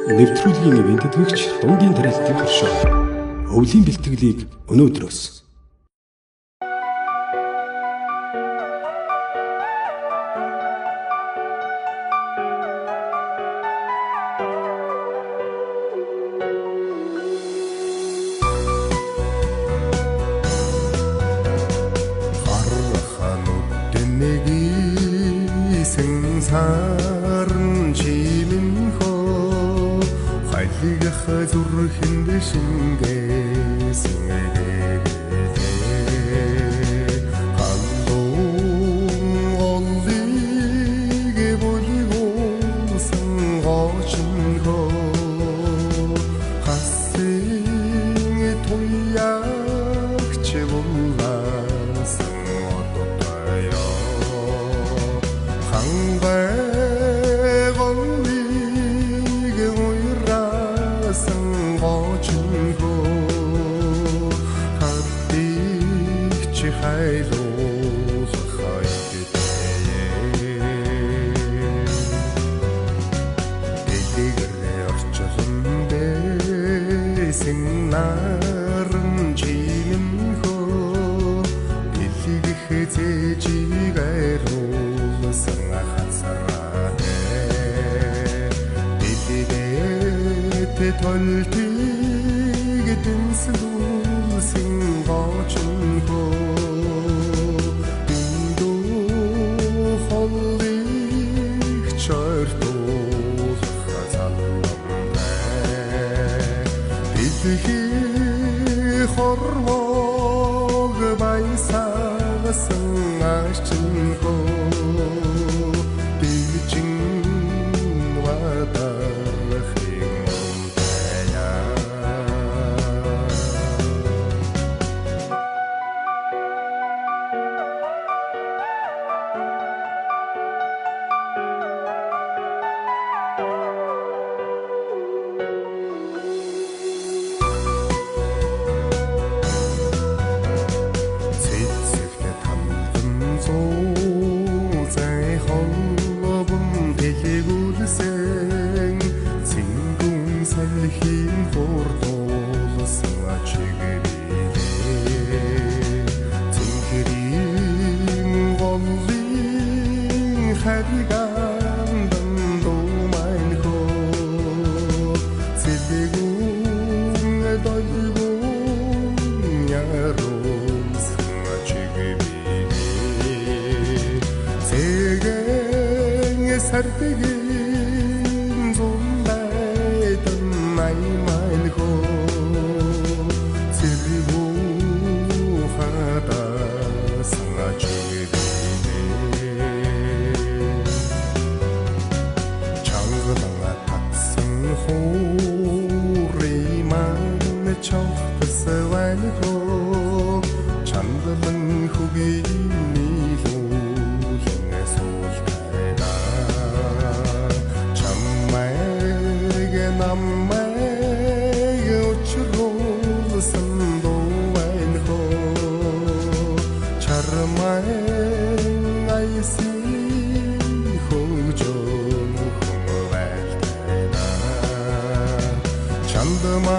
Нэвтрүүлгийн ивент төгч Дунгийн тариалтын туршаа өвлийн бэлтгэлийг өнөөдрөөс сарн чимэнхөө хайлгах зүрхэнд шингээсэн халуун оллиг болигоосан гочнхөө хасын туягч булаасан одотая хангайгоныг уйрасан гочнхөө хатдик чи хайлуулах хайдтэй дэлгэрээ орчлон бэсэн наран чимэнхөө дэлгэх зэжиг айруулсан толтиг дэнслүүлсэн гочнхөө дэндүү холлиг чортуулах залламнаа дэлхий хорвог баясагсан ачнхөө дэгжин вадарах хийн хурдуулсан ачигэрээ цэнхэрийн голлын хариган думайнхөө цэлэгүүн дойгүүн яруулсан ачигэрээ цэгэн сардэгийн зумбайдан маймайнхөө цэргүү хадасан ачигэрээ чангалаа татсан хуриман чавхсванхөө чангалан хүгийний луулан суултайда чаммайг наммайг учруулсан дуайнхөө чармай айсын хөгжөн хүмүүвэлтайда чандма